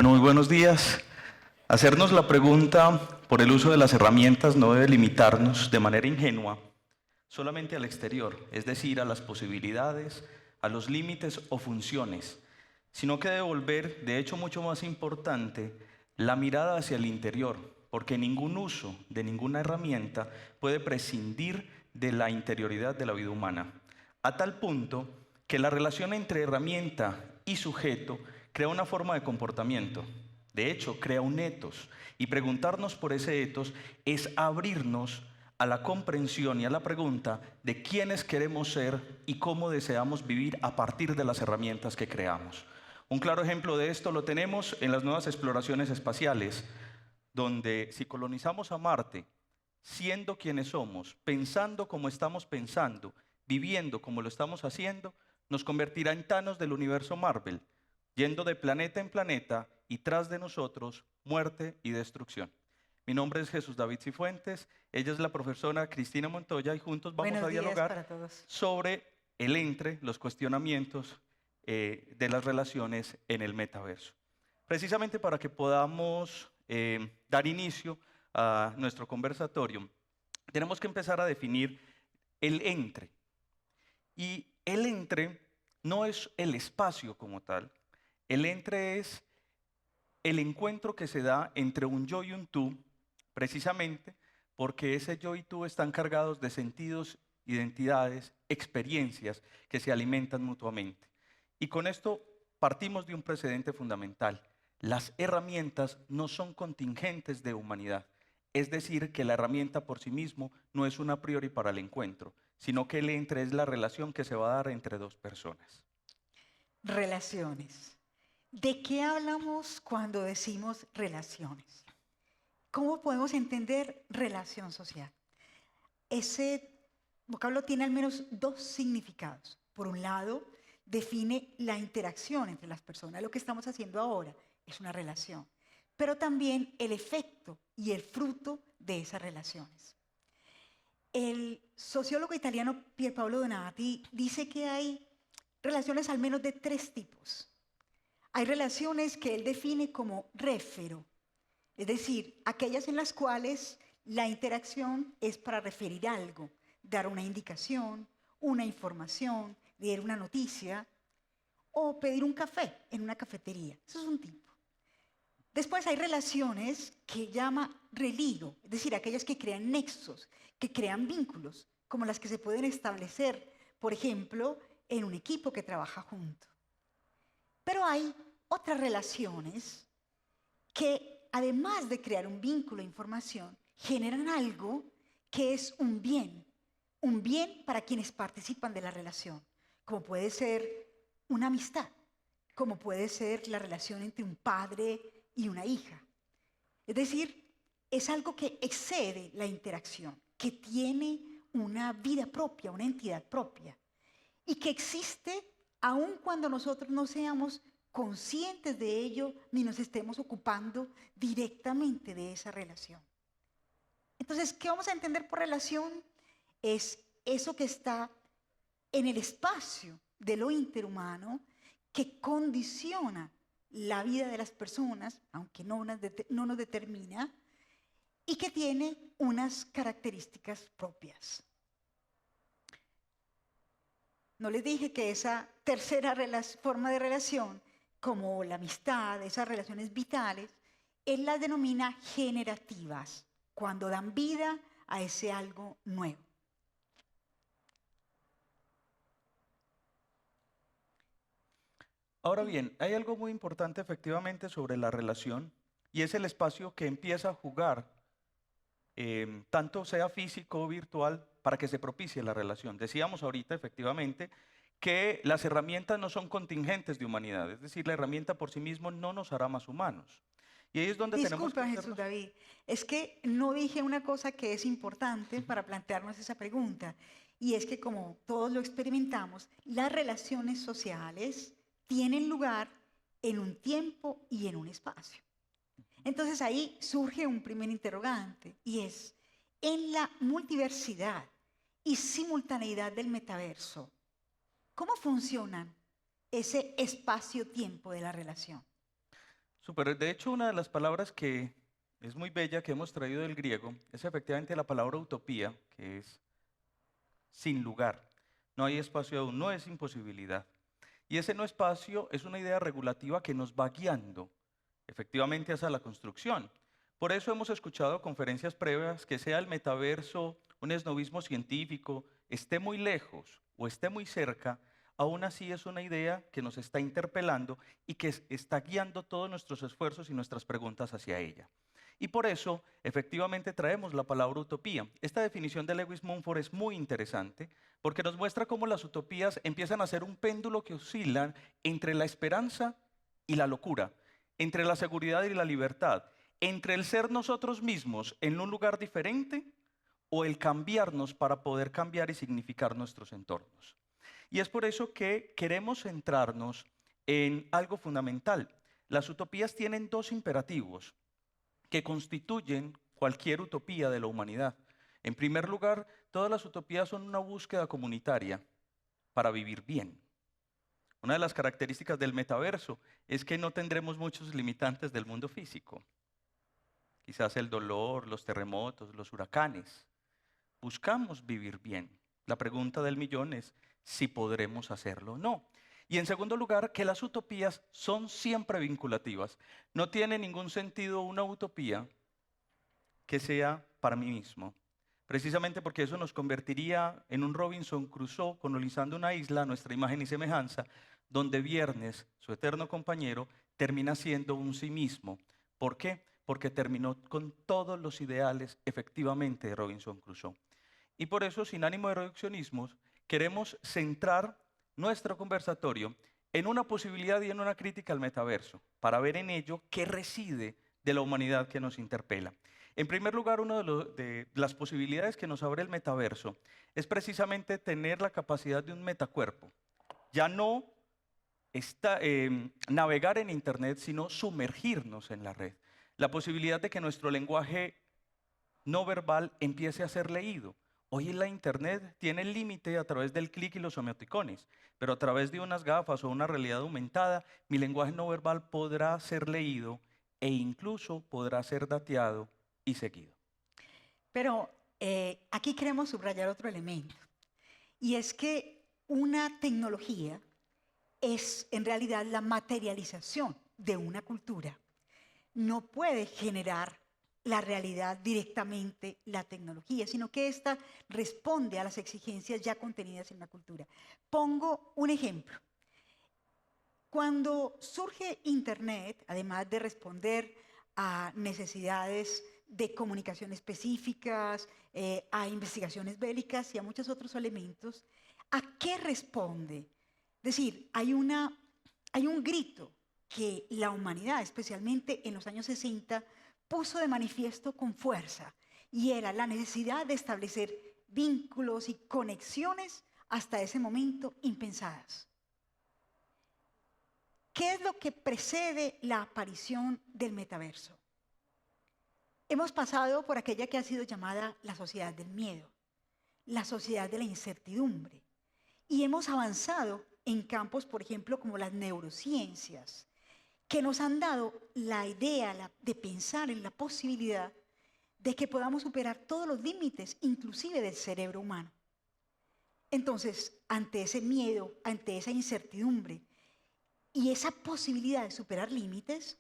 Bueno, muy buenos días. Hacernos la pregunta por el uso de las herramientas no debe limitarnos de manera ingenua solamente al exterior, es decir, a las posibilidades, a los límites o funciones, sino que debe volver, de hecho mucho más importante, la mirada hacia el interior, porque ningún uso de ninguna herramienta puede prescindir de la interioridad de la vida humana, a tal punto que la relación entre herramienta y sujeto crea una forma de comportamiento. De hecho, crea un etos. Y preguntarnos por ese etos es abrirnos a la comprensión y a la pregunta de quiénes queremos ser y cómo deseamos vivir a partir de las herramientas que creamos. Un claro ejemplo de esto lo tenemos en las nuevas exploraciones espaciales, donde si colonizamos a Marte, siendo quienes somos, pensando como estamos pensando, viviendo como lo estamos haciendo, nos convertirá en Thanos del universo Marvel, yendo de planeta en planeta y tras de nosotros muerte y destrucción. Mi nombre es Jesús David Cifuentes, ella es la profesora Cristina Montoya y juntos vamos a dialogar sobre el entre, los cuestionamientos de las relaciones en el metaverso. Precisamente para que podamos dar inicio a nuestro conversatorio, tenemos que empezar a definir el entre. Y el entre no es el espacio como tal, el entre es el encuentro que se da entre un yo y un tú, precisamente porque ese yo y tú están cargados de sentidos, identidades, experiencias que se alimentan mutuamente. Y con esto partimos de un precedente fundamental. Las herramientas no son contingentes de humanidad. Es decir, que la herramienta por sí mismo no es una a priori para el encuentro, sino que el entre es la relación que se va a dar entre dos personas. Relaciones. ¿De qué hablamos cuando decimos relaciones? ¿Cómo podemos entender relación social? Ese vocablo tiene al menos dos significados. Por un lado, define la interacción entre las personas. Lo que estamos haciendo ahora es una relación, pero también el efecto y el fruto de esas relaciones. El sociólogo italiano Pier Paolo Donati dice que hay relaciones al menos de tres tipos. Hay relaciones que él define como réfero, es decir, aquellas en las cuales la interacción es para referir algo, dar una indicación, una información, leer una noticia o pedir un café en una cafetería. Eso es un tipo. Después hay relaciones que llama religo, es decir, aquellas que crean nexos, que crean vínculos, como las que se pueden establecer, por ejemplo, en un equipo que trabaja junto. Pero hay otras relaciones que, además de crear un vínculo de información, generan algo que es un bien para quienes participan de la relación, como puede ser una amistad, como puede ser la relación entre un padre y una hija. Es decir, es algo que excede la interacción, que tiene una vida propia, una entidad propia, y que existe aun cuando nosotros no seamos conscientes de ello ni nos estemos ocupando directamente de esa relación. Entonces, ¿qué vamos a entender por relación? Es eso que está en el espacio de lo interhumano que condiciona la vida de las personas, aunque no nos determina, y que tiene unas características propias. No les dije que esa tercera forma de relación, como la amistad, esas relaciones vitales, él las denomina generativas, cuando dan vida a ese algo nuevo. Ahora bien, hay algo muy importante efectivamente sobre la relación y es el espacio que empieza a jugar, tanto sea físico o virtual, para que se propicie la relación. Decíamos ahorita efectivamente que las herramientas no son contingentes de humanidad, es decir, la herramienta por sí misma no nos hará más humanos. Y ahí es donde tenemos que Disculpa, Jesús David, es que no dije una cosa que es importante para plantearnos esa pregunta, y es que como todos lo experimentamos, las relaciones sociales tienen lugar en un tiempo y en un espacio. Entonces ahí surge un primer interrogante, y es, en la multiversidad y simultaneidad del metaverso, ¿cómo funcionan ese espacio-tiempo de la relación? Súper. De hecho, una de las palabras que es muy bella que hemos traído del griego es efectivamente la palabra utopía, que es sin lugar. No hay espacio aún, no es imposibilidad. Y ese no espacio es una idea regulativa que nos va guiando efectivamente hacia la construcción. Por eso hemos escuchado conferencias previas que sea el metaverso un esnovismo científico, esté muy lejos o esté muy cerca, aún así es una idea que nos está interpelando y que está guiando todos nuestros esfuerzos y nuestras preguntas hacia ella. Y por eso, efectivamente, traemos la palabra utopía. Esta definición de Lewis Mumford es muy interesante porque nos muestra cómo las utopías empiezan a ser un péndulo que oscila entre la esperanza y la locura, entre la seguridad y la libertad, entre el ser nosotros mismos en un lugar diferente o el cambiarnos para poder cambiar y significar nuestros entornos. Y es por eso que queremos centrarnos en algo fundamental. Las utopías tienen dos imperativos que constituyen cualquier utopía de la humanidad. En primer lugar, todas las utopías son una búsqueda comunitaria para vivir bien. Una de las características del metaverso es que no tendremos muchos limitantes del mundo físico. Quizás el dolor, los terremotos, los huracanes. Buscamos vivir bien. La pregunta del millón es si podremos hacerlo o no. Y en segundo lugar, que las utopías son siempre vinculativas. No tiene ningún sentido una utopía que sea para mí mismo. Precisamente porque eso nos convertiría en un Robinson Crusoe colonizando una isla a nuestra imagen y semejanza, donde Viernes, su eterno compañero, termina siendo un sí mismo. ¿Por qué? Porque terminó con todos los ideales efectivamente de Robinson Crusoe. Y por eso, sin ánimo de reduccionismos, queremos centrar nuestro conversatorio en una posibilidad y en una crítica al metaverso, para ver en ello qué reside de la humanidad que nos interpela. En primer lugar, una de las posibilidades que nos abre el metaverso es precisamente tener la capacidad de un metacuerpo. Ya no navegar en Internet, sino sumergirnos en la red. La posibilidad de que nuestro lenguaje no verbal empiece a ser leído. Hoy en la Internet tiene el límite a través del clic y los emoticones, pero a través de unas gafas o una realidad aumentada, mi lenguaje no verbal podrá ser leído e incluso podrá ser dateado y seguido. Pero aquí queremos subrayar otro elemento, y es que una tecnología es en realidad la materialización de una cultura. No puede generar la realidad directamente la tecnología, sino que ésta responde a las exigencias ya contenidas en la cultura. Pongo un ejemplo. Cuando surge Internet, además de responder a necesidades de comunicación específicas, a investigaciones bélicas y a muchos otros elementos, ¿a qué responde? Es decir, hay un grito que la humanidad, especialmente en los años 60, puso de manifiesto con fuerza, y era la necesidad de establecer vínculos y conexiones hasta ese momento impensadas. ¿Qué es lo que precede la aparición del metaverso? Hemos pasado por aquella que ha sido llamada la sociedad del miedo, la sociedad de la incertidumbre, y hemos avanzado en campos, por ejemplo, como las neurociencias, que nos han dado la idea de pensar en la posibilidad de que podamos superar todos los límites, inclusive del cerebro humano. Entonces, ante ese miedo, ante esa incertidumbre y esa posibilidad de superar límites,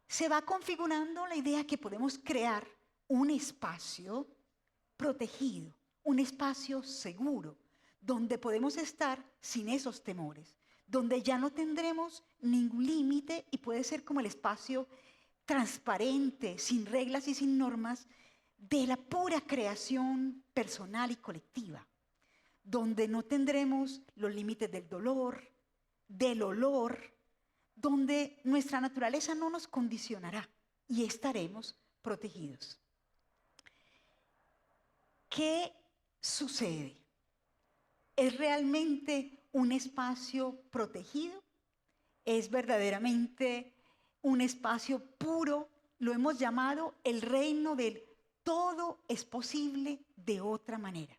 se va configurando la idea que podemos crear un espacio protegido, un espacio seguro, donde podemos estar sin esos temores, donde ya no tendremos ningún límite y puede ser como el espacio transparente, sin reglas y sin normas, de la pura creación personal y colectiva, donde no tendremos los límites del dolor, del olor, donde nuestra naturaleza no nos condicionará y estaremos protegidos. ¿Qué sucede? ¿Es realmente un espacio protegido? ¿Es verdaderamente un espacio puro? Lo hemos llamado el reino del todo es posible de otra manera.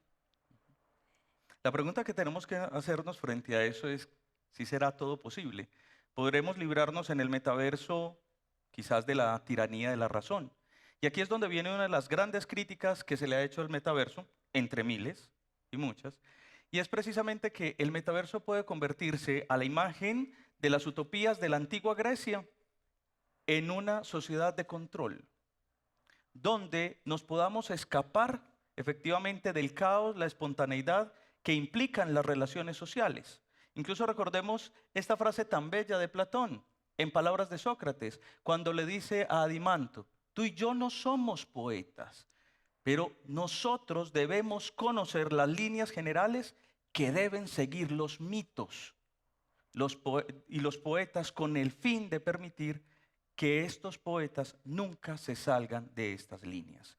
La pregunta que tenemos que hacernos frente a eso es si será todo posible. ¿Podremos librarnos en el metaverso quizás de la tiranía de la razón. Y aquí es donde viene una de las grandes críticas que se le ha hecho al metaverso, entre miles y muchas, y es precisamente que el metaverso puede convertirse a la imagen de las utopías de la antigua Grecia en una sociedad de control, donde nos podamos escapar efectivamente del caos, la espontaneidad que implican las relaciones sociales. Incluso recordemos esta frase tan bella de Platón, en palabras de Sócrates, cuando le dice a Adimanto: tú y yo no somos poetas, pero nosotros debemos conocer las líneas generales que deben seguir los mitos y los poetas, con el fin de permitir que estos poetas nunca se salgan de estas líneas.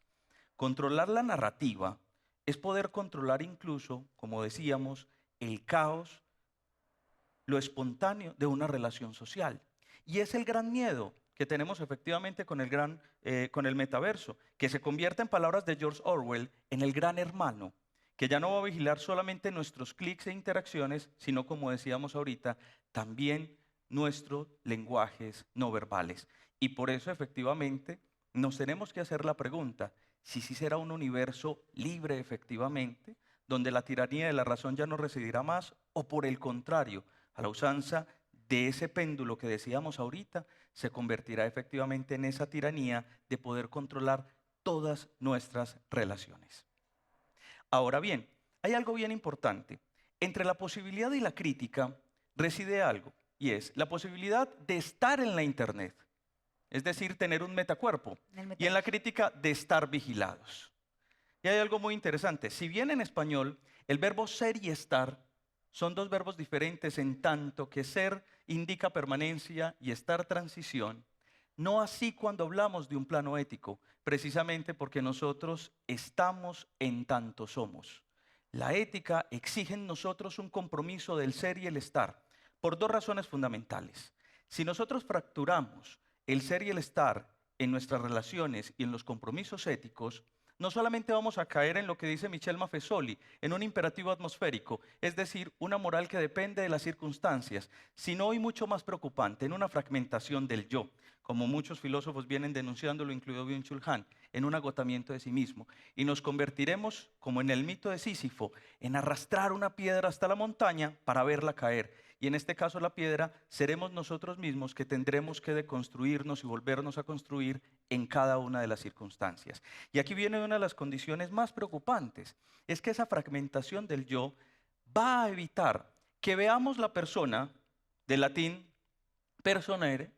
Controlar la narrativa es poder controlar incluso, como decíamos, el caos, lo espontáneo de una relación social. Y es el gran miedo que tenemos efectivamente con el metaverso, que se convierte, en palabras de George Orwell, en el gran hermano, que ya no va a vigilar solamente nuestros clics e interacciones, sino, como decíamos ahorita, también nuestros lenguajes no verbales. Y por eso efectivamente nos tenemos que hacer la pregunta, si sí será un universo libre efectivamente, donde la tiranía de la razón ya no residirá más, o por el contrario, a la usanza de ese péndulo que decíamos ahorita, se convertirá efectivamente en esa tiranía de poder controlar todas nuestras relaciones. Ahora bien, hay algo bien importante. Entre la posibilidad y la crítica reside algo, y es la posibilidad de estar en la Internet, es decir, tener un metacuerpo, y en la crítica de estar vigilados. Y hay algo muy interesante. Si bien en español el verbo ser y estar son dos verbos diferentes, en tanto que ser indica permanencia y estar transición, no así cuando hablamos de un plano ético, precisamente porque nosotros estamos en tanto somos. La ética exige en nosotros un compromiso del ser y el estar, por dos razones fundamentales. Si nosotros fracturamos el ser y el estar en nuestras relaciones y en los compromisos éticos, no solamente vamos a caer en lo que dice Michel Maffesoli, en un imperativo atmosférico, es decir, una moral que depende de las circunstancias, sino, y mucho más preocupante, en una fragmentación del yo, como muchos filósofos vienen denunciándolo, incluido Byung-Chul Han, en un agotamiento de sí mismo. Y nos convertiremos, como en el mito de Sísifo, en arrastrar una piedra hasta la montaña para verla caer. Y en este caso la piedra seremos nosotros mismos, que tendremos que deconstruirnos y volvernos a construir en cada una de las circunstancias. Y aquí viene una de las condiciones más preocupantes, es que esa fragmentación del yo va a evitar que veamos la persona, del latín personere,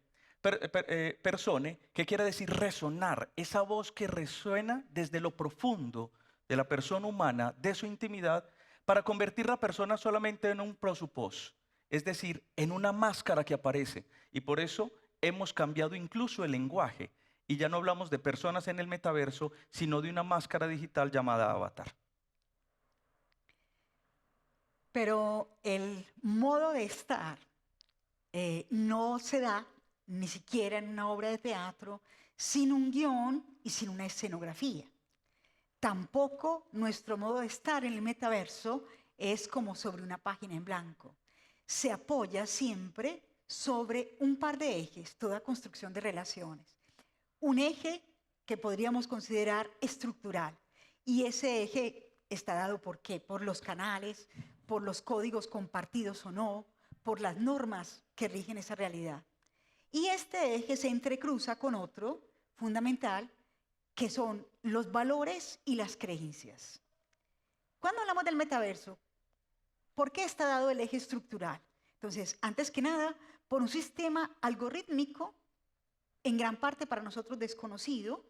persone, que quiere decir resonar, esa voz que resuena desde lo profundo de la persona humana, de su intimidad, para convertir la persona solamente en un prosopos, es decir, en una máscara que aparece. Y por eso hemos cambiado incluso el lenguaje, y ya no hablamos de personas en el metaverso, sino de una máscara digital llamada avatar. Pero el modo de estar no se da ni siquiera en una obra de teatro sin un guión y sin una escenografía. Tampoco nuestro modo de estar en el metaverso es como sobre una página en blanco. Se apoya siempre sobre un par de ejes, toda construcción de relaciones. Un eje que podríamos considerar estructural, y ese eje está dado ¿por qué? Por los canales, por los códigos compartidos o no, por las normas que rigen esa realidad. Y este eje se entrecruza con otro fundamental, que son los valores y las creencias. Cuando hablamos del metaverso, ¿por qué está dado el eje estructural? Entonces, antes que nada, por un sistema algorítmico, en gran parte para nosotros desconocido,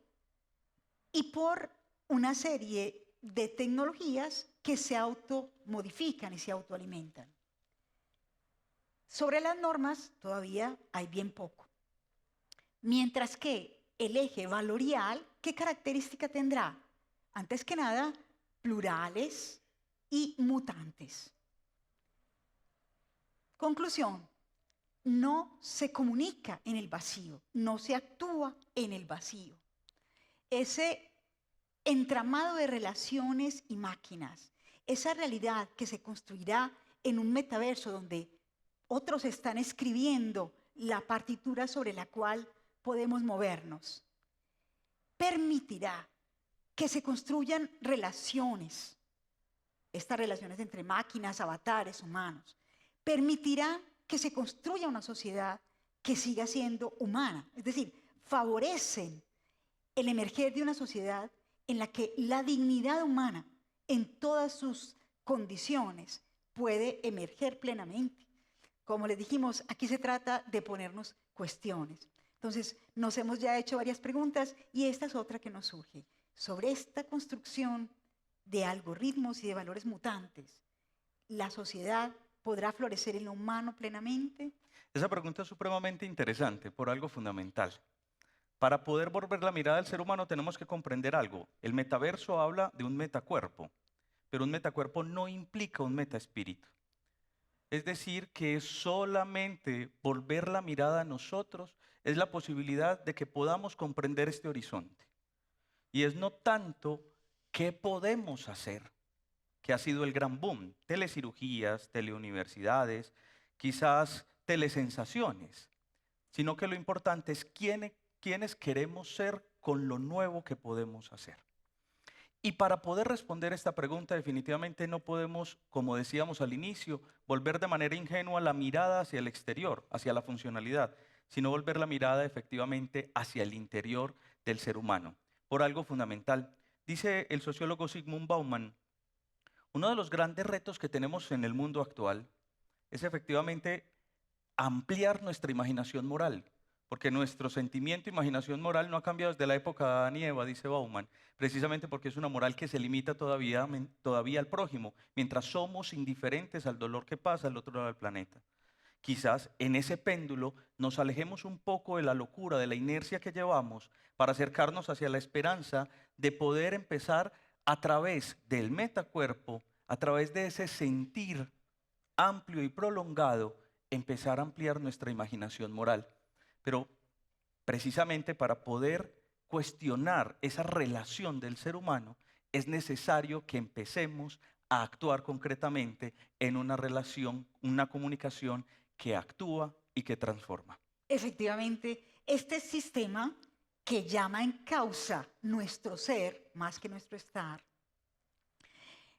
y por una serie de tecnologías que se automodifican y se autoalimentan. Sobre las normas todavía hay bien poco. Mientras que el eje valorial, ¿qué característica tendrá? Antes que nada, plurales y mutantes. Conclusión, no se comunica en el vacío, no se actúa en el vacío. Ese entramado de relaciones y máquinas, esa realidad que se construirá en un metaverso donde otros están escribiendo la partitura sobre la cual podemos movernos. Permitirá que se construyan relaciones, estas relaciones entre máquinas, avatares, humanos. Permitirá que se construya una sociedad que siga siendo humana, es decir, favorecen el emerger de una sociedad en la que la dignidad humana en todas sus condiciones puede emerger plenamente. Como les dijimos, aquí se trata de ponernos cuestiones. Entonces, nos hemos ya hecho varias preguntas y esta es otra que nos surge. Sobre esta construcción de algoritmos y de valores mutantes, ¿la sociedad podrá florecer en lo humano plenamente? Esa pregunta es supremamente interesante por algo fundamental. Para poder volver la mirada del ser humano tenemos que comprender algo. El metaverso habla de un metacuerpo, pero un metacuerpo no implica un metaespíritu. Es decir, que solamente volver la mirada a nosotros es la posibilidad de que podamos comprender este horizonte. Y es no tanto qué podemos hacer, que ha sido el gran boom, telecirugías, teleuniversidades, quizás telesensaciones, sino que lo importante es quiénes queremos ser con lo nuevo que podemos hacer. Y para poder responder esta pregunta definitivamente no podemos, como decíamos al inicio, volver de manera ingenua la mirada hacia el exterior, hacia la funcionalidad, sino volver la mirada efectivamente hacia el interior del ser humano, por algo fundamental. Dice el sociólogo Zygmunt Bauman, uno de los grandes retos que tenemos en el mundo actual es efectivamente ampliar nuestra imaginación moral, porque nuestro sentimiento e imaginación moral no ha cambiado desde la época de Adán y Eva, dice Bauman, precisamente porque es una moral que se limita todavía al prójimo, mientras somos indiferentes al dolor que pasa al otro lado del planeta. Quizás en ese péndulo nos alejemos un poco de la locura, de la inercia que llevamos, para acercarnos hacia la esperanza de poder empezar a través del metacuerpo, a través de ese sentir amplio y prolongado, empezar a ampliar nuestra imaginación moral. Pero precisamente para poder cuestionar esa relación del ser humano, es necesario que empecemos a actuar concretamente en una relación, una comunicación que actúa y que transforma. Efectivamente, este sistema que llama en causa nuestro ser, más que nuestro estar,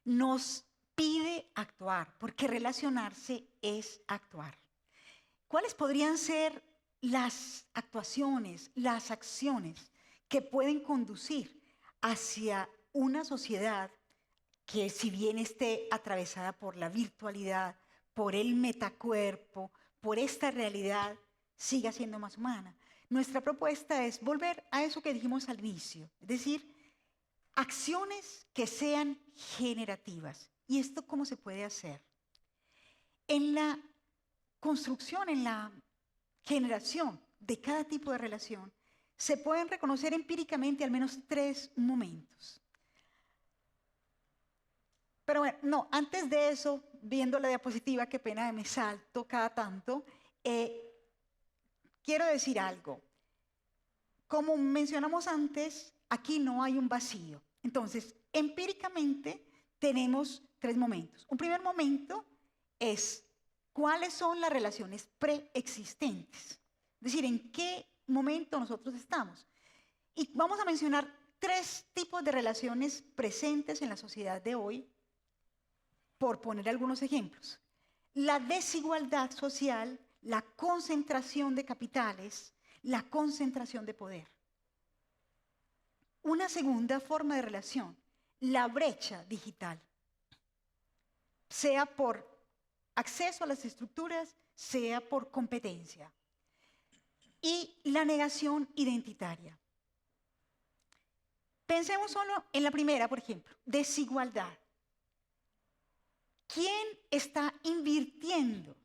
nos pide actuar, porque relacionarse es actuar. ¿Cuáles podrían ser las actuaciones, las acciones que pueden conducir hacia una sociedad que, si bien esté atravesada por la virtualidad, por el metacuerpo, por esta realidad, siga siendo más humana? Nuestra propuesta es volver a eso que dijimos al inicio, es decir, acciones que sean generativas. ¿Y esto cómo se puede hacer? En la construcción, en la generación de cada tipo de relación, se pueden reconocer empíricamente al menos 3 momentos. Pero bueno, no, antes de eso, viendo la diapositiva, qué pena me salto cada tanto, quiero decir algo. Como mencionamos antes, aquí no hay un vacío. Entonces, empíricamente tenemos 3 momentos. Un primer momento es cuáles son las relaciones preexistentes. Es decir, en qué momento nosotros estamos. Y vamos a mencionar 3 tipos de relaciones presentes en la sociedad de hoy, por poner algunos ejemplos. La desigualdad social, la concentración de capitales, la concentración de poder. Una segunda forma de relación, la brecha digital, sea por acceso a las estructuras, sea por competencia. Y la negación identitaria. Pensemos solo en la primera, por ejemplo, desigualdad. ¿Quién está invirtiendo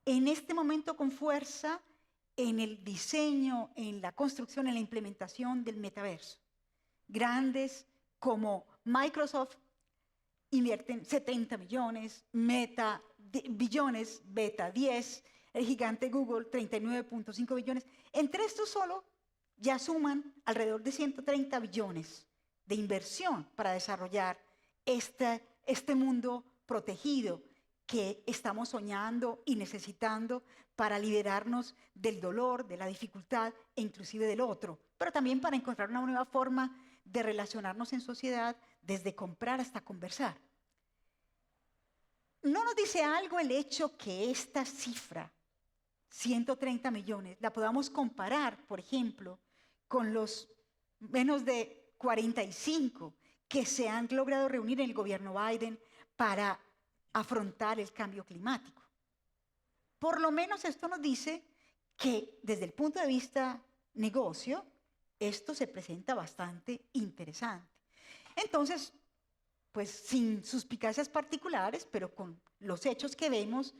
en este momento con fuerza en el diseño, en la construcción, en la implementación del metaverso? Grandes como Microsoft invierten 70 millones, Meta billones, Beta 10, el gigante Google 39.5 billones. Entre estos solo ya suman alrededor de 130 billones de inversión para desarrollar este mundo protegido que estamos soñando y necesitando para liberarnos del dolor, de la dificultad e inclusive del otro, pero también para encontrar una nueva forma de relacionarnos en sociedad, desde comprar hasta conversar. ¿No nos dice algo el hecho que esta cifra, 130 millones, la podamos comparar, por ejemplo, con los menos de 45 que se han logrado reunir en el gobierno Biden para afrontar el cambio climático? Por lo menos esto nos dice que desde el punto de vista negocio, esto se presenta bastante interesante. Entonces, pues sin suspicacias particulares, pero con los hechos que vemos,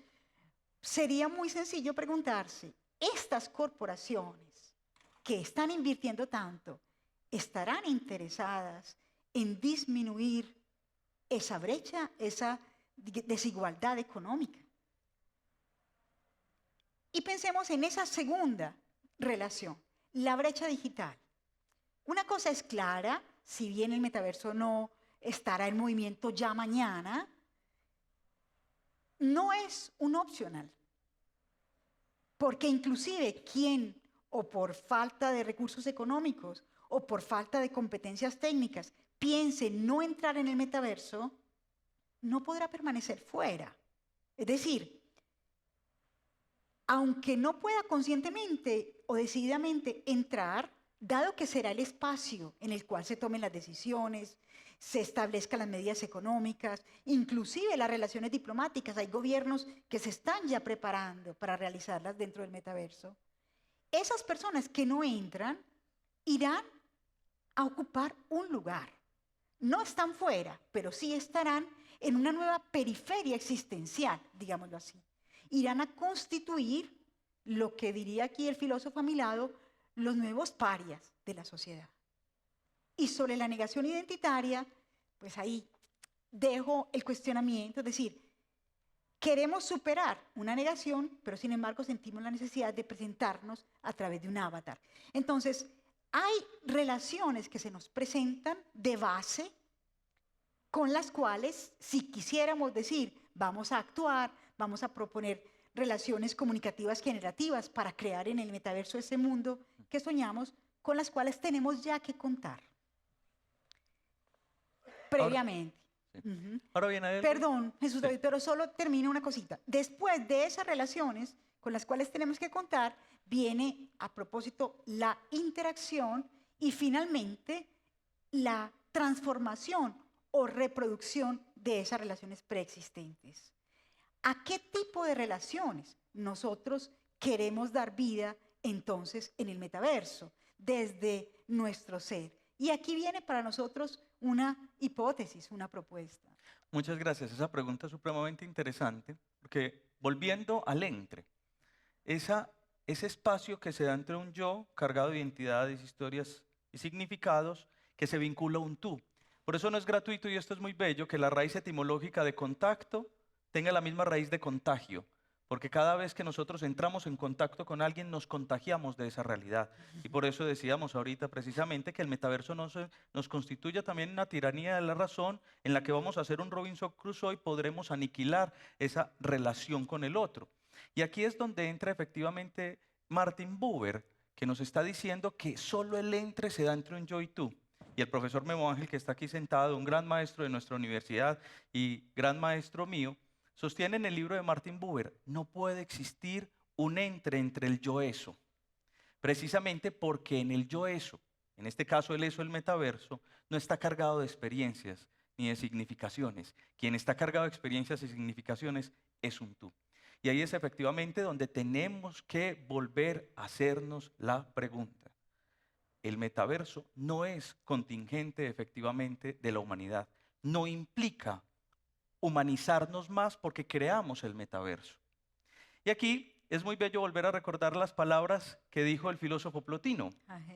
sería muy sencillo preguntarse, ¿estas corporaciones que están invirtiendo tanto estarán interesadas en disminuir esa brecha, esa desigualdad económica? Y pensemos en esa segunda relación, la brecha digital. Una cosa es clara, si bien el metaverso no estará en movimiento ya mañana, no es un opcional. Porque inclusive quien, o por falta de recursos económicos, o por falta de competencias técnicas, piense no entrar en el metaverso, no podrá permanecer fuera. Es decir, aunque no pueda conscientemente o decididamente entrar, dado que será el espacio en el cual se tomen las decisiones, se establezcan las medidas económicas, inclusive las relaciones diplomáticas, hay gobiernos que se están ya preparando para realizarlas dentro del metaverso. Esas personas que no entran irán a ocupar un lugar. No están fuera, pero sí estarán en una nueva periferia existencial, digámoslo así. Irán a constituir lo que diría aquí el filósofo a mi lado, los nuevos parias de la sociedad. Y sobre la negación identitaria, pues ahí dejo el cuestionamiento, es decir, queremos superar una negación, pero sin embargo sentimos la necesidad de presentarnos a través de un avatar. Entonces, hay relaciones que se nos presentan de base con las cuales, si quisiéramos decir, vamos a actuar, vamos a proponer relaciones comunicativas generativas para crear en el metaverso ese mundo que soñamos, con las cuales tenemos ya que contar previamente. Ahora bien, Perdón, Jesús David, pero solo termino una cosita. Después de esas relaciones con las cuales tenemos que contar, viene a propósito la interacción y finalmente la transformación o reproducción de esas relaciones preexistentes. ¿A qué tipo de relaciones nosotros queremos dar vida entonces en el metaverso desde nuestro ser? Y aquí viene para nosotros una hipótesis, una propuesta. muchas gracias. Esa pregunta es supremamente interesante, porque volviendo al entre, ese espacio que se da entre un yo cargado de identidades, historias y significados que se vincula a un tú. Por eso no es gratuito, y esto es muy bello, que la raíz etimológica de contacto tenga la misma raíz de contagio, porque cada vez que nosotros entramos en contacto con alguien nos contagiamos de esa realidad. Y por eso decíamos ahorita precisamente que el metaverso nos constituye también una tiranía de la razón en la que vamos a hacer un Robinson Crusoe y podremos aniquilar esa relación con el otro. Y aquí es donde entra efectivamente Martin Buber, que nos está diciendo que solo el entre se da entre un yo y tú. Y el profesor Memo Ángel, que está aquí sentado, un gran maestro de nuestra universidad y gran maestro mío, sostiene en el libro de Martin Buber, no puede existir un entre el yo-eso. Precisamente porque en el yo-eso, en este caso el eso, el metaverso, no está cargado de experiencias ni de significaciones. Quien está cargado de experiencias y significaciones es un tú. Y ahí es efectivamente donde tenemos que volver a hacernos la pregunta. El metaverso no es contingente efectivamente de la humanidad. No implica humanizarnos más porque creamos el metaverso. Y aquí es muy bello volver a recordar las palabras que dijo el filósofo Plotino.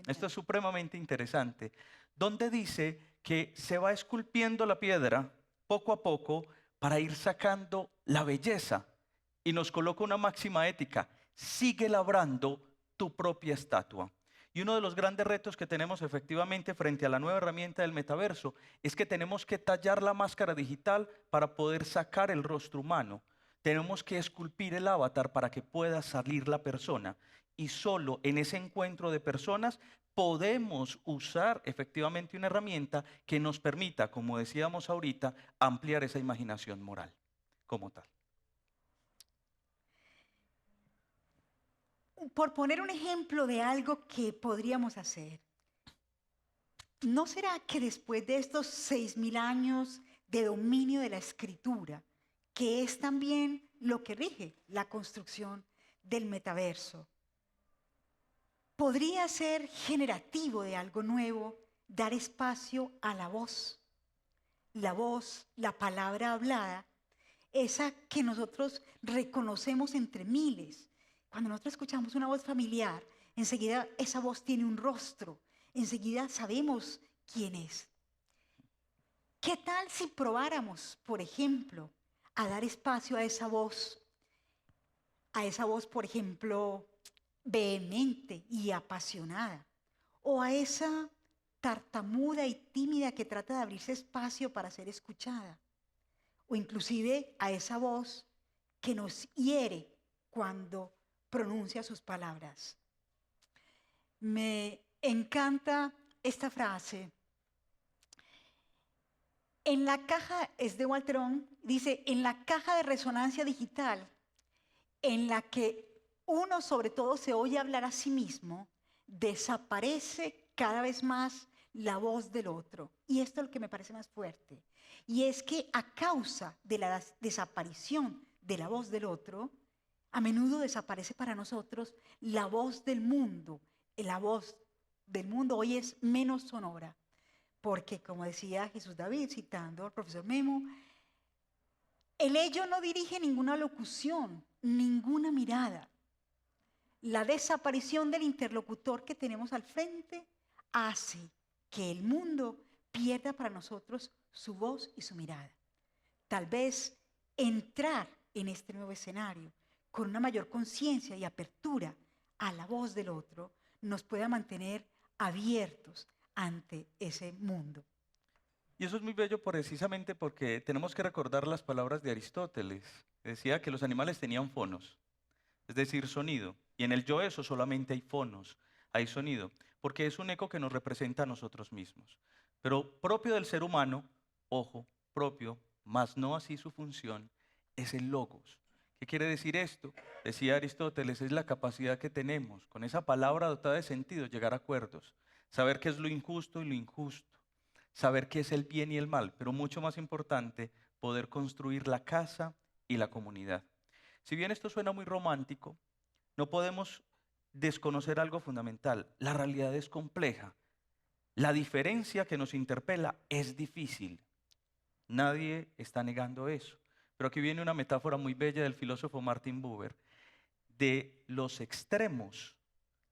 Esto es supremamente interesante, donde dice que se va esculpiendo la piedra poco a poco para ir sacando la belleza, y nos coloca una máxima ética: sigue labrando tu propia estatua. Y uno de los grandes retos que tenemos efectivamente frente a la nueva herramienta del metaverso es que tenemos que tallar la máscara digital para poder sacar el rostro humano. Tenemos que esculpir el avatar para que pueda salir la persona. Y solo en ese encuentro de personas podemos usar efectivamente una herramienta que nos permita, como decíamos ahorita, ampliar esa imaginación moral como tal. Por poner un ejemplo de algo que podríamos hacer, ¿no será que después de estos 6.000 años de dominio de la escritura, que es también lo que rige la construcción del metaverso, podría ser generativo de algo nuevo, dar espacio a la voz, la palabra hablada, esa que nosotros reconocemos entre miles? Cuando nosotros escuchamos una voz familiar, enseguida esa voz tiene un rostro, enseguida sabemos quién es. ¿Qué tal si probáramos, por ejemplo, a dar espacio a esa voz, por ejemplo, vehemente y apasionada, o a esa tartamuda y tímida que trata de abrirse espacio para ser escuchada, o inclusive a esa voz que nos hiere cuando pronuncia sus palabras? Me encanta esta frase. En la caja, es de Walter Ong, dice, en la caja de resonancia digital, en la que uno sobre todo se oye hablar a sí mismo, desaparece cada vez más la voz del otro. Y esto es lo que me parece más fuerte. Y es que a causa de la desaparición de la voz del otro, a menudo desaparece para nosotros la voz del mundo. La voz del mundo hoy es menos sonora. Porque, como decía Jesús David, citando al profesor Memo, el ello no dirige ninguna locución, ninguna mirada. La desaparición del interlocutor que tenemos al frente hace que el mundo pierda para nosotros su voz y su mirada. Tal vez entrar en este nuevo escenario con una mayor conciencia y apertura a la voz del otro nos pueda mantener abiertos ante ese mundo. Y eso es muy bello precisamente porque tenemos que recordar las palabras de Aristóteles. Decía que los animales tenían fonos, es decir, sonido. Y en el yo eso solamente hay fonos, hay sonido, porque es un eco que nos representa a nosotros mismos. Pero propio del ser humano, ojo, propio, mas no así su función, es el logos. ¿Qué quiere decir esto? Decía Aristóteles, es la capacidad que tenemos, con esa palabra dotada de sentido, llegar a acuerdos, saber qué es lo injusto y lo injusto, saber qué es el bien y el mal, pero mucho más importante, poder construir la casa y la comunidad. Si bien esto suena muy romántico, no podemos desconocer algo fundamental. La realidad es compleja. La diferencia que nos interpela es difícil. Nadie está negando eso. Pero aquí viene una metáfora muy bella del filósofo Martin Buber, de los extremos,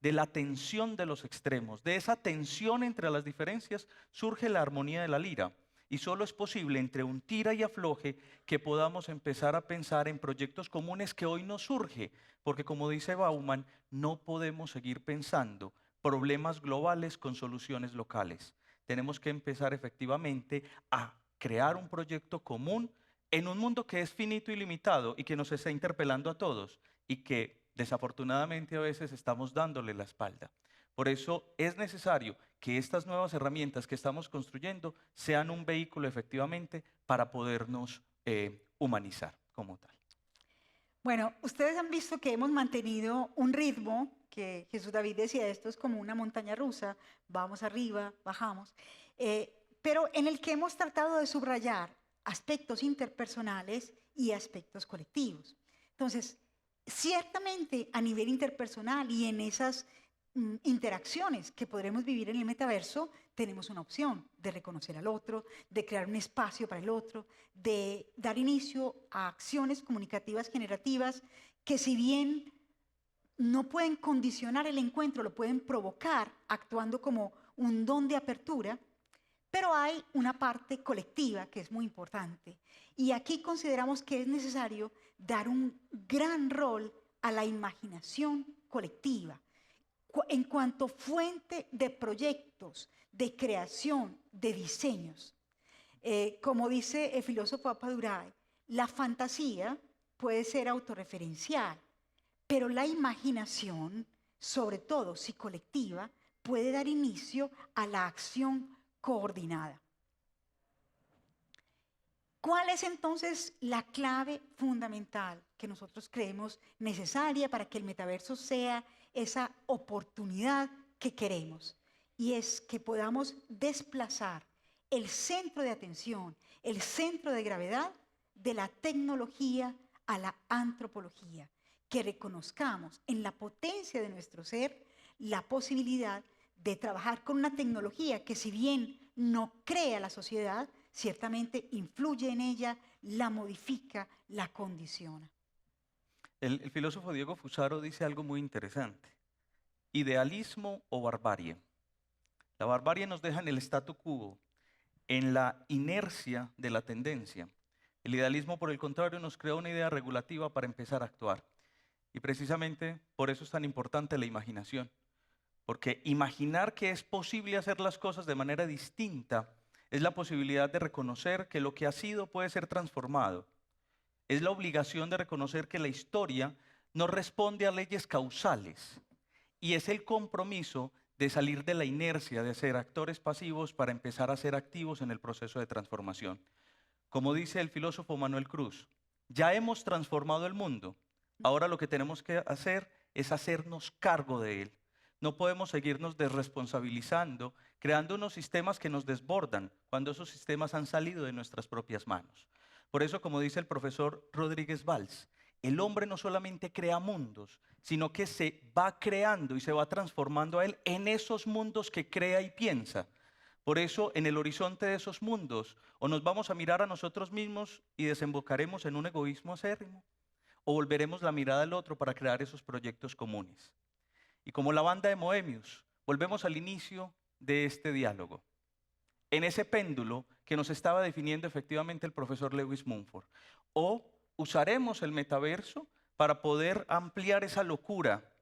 de la tensión de los extremos. De esa tensión entre las diferencias surge la armonía de la lira. Y solo es posible entre un tira y afloje que podamos empezar a pensar en proyectos comunes que hoy nos surge. Porque como dice Bauman, no podemos seguir pensando problemas globales con soluciones locales. Tenemos que empezar efectivamente a crear un proyecto común en un mundo que es finito y limitado y que nos está interpelando a todos y que desafortunadamente a veces estamos dándole la espalda. Por eso es necesario que estas nuevas herramientas que estamos construyendo sean un vehículo efectivamente para podernos humanizar como tal. Bueno, ustedes han visto que hemos mantenido un ritmo que Jesús David decía, esto es como una montaña rusa, vamos arriba, bajamos, pero en el que hemos tratado de subrayar aspectos interpersonales y aspectos colectivos. Entonces, ciertamente a nivel interpersonal y en esas interacciones que podremos vivir en el metaverso, tenemos una opción de reconocer al otro, de crear un espacio para el otro, de dar inicio a acciones comunicativas generativas que, si bien no pueden condicionar el encuentro, lo pueden provocar actuando como un don de apertura, pero hay una parte colectiva que es muy importante. Y aquí consideramos que es necesario dar un gran rol a la imaginación colectiva en cuanto fuente de proyectos, de creación, de diseños. Como dice el filósofo Apadurae, la fantasía puede ser autorreferencial, pero la imaginación, sobre todo si colectiva, puede dar inicio a la acción coordinada. ¿Cuál es entonces la clave fundamental que nosotros creemos necesaria para que el metaverso sea esa oportunidad que queremos? Y es que podamos desplazar el centro de atención, el centro de gravedad de la tecnología a la antropología, que reconozcamos en la potencia de nuestro ser la posibilidad de trabajar con una tecnología que, si bien no crea la sociedad, ciertamente influye en ella, la modifica, la condiciona. El filósofo Diego Fusaro dice algo muy interesante: idealismo o barbarie. La barbarie nos deja en el statu quo, en la inercia de la tendencia. El idealismo, por el contrario, nos crea una idea regulativa para empezar a actuar. Y precisamente por eso es tan importante la imaginación. Porque imaginar que es posible hacer las cosas de manera distinta es la posibilidad de reconocer que lo que ha sido puede ser transformado. Es la obligación de reconocer que la historia no responde a leyes causales. Y es el compromiso de salir de la inercia de ser actores pasivos para empezar a ser activos en el proceso de transformación. Como dice el filósofo Manuel Cruz, ya hemos transformado el mundo. Ahora lo que tenemos que hacer es hacernos cargo de él. No podemos seguirnos desresponsabilizando, creando unos sistemas que nos desbordan cuando esos sistemas han salido de nuestras propias manos. Por eso, como dice el profesor Rodríguez Valls, el hombre no solamente crea mundos, sino que se va creando y se va transformando a él en esos mundos que crea y piensa. Por eso, en el horizonte de esos mundos, o nos vamos a mirar a nosotros mismos y desembocaremos en un egoísmo acérrimo, o volveremos la mirada al otro para crear esos proyectos comunes. Y como la banda de Moemius, volvemos al inicio de este diálogo, en ese péndulo que nos estaba definiendo efectivamente el profesor Lewis Mumford. O usaremos el metaverso para poder ampliar esa locura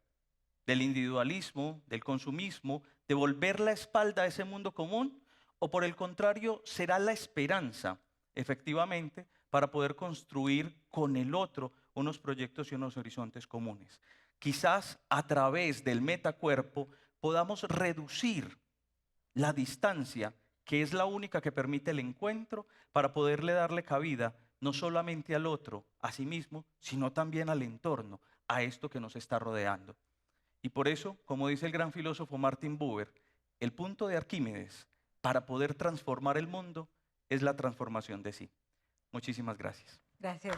del individualismo, del consumismo, de volver la espalda a ese mundo común, o por el contrario, será la esperanza, efectivamente, para poder construir con el otro unos proyectos y unos horizontes comunes. Quizás a través del metacuerpo podamos reducir la distancia, que es la única que permite el encuentro, para poderle darle cabida no solamente al otro, a sí mismo, sino también al entorno, a esto que nos está rodeando. Y por eso, como dice el gran filósofo Martin Buber, el punto de Arquímedes para poder transformar el mundo es la transformación de sí. Muchísimas gracias. Gracias.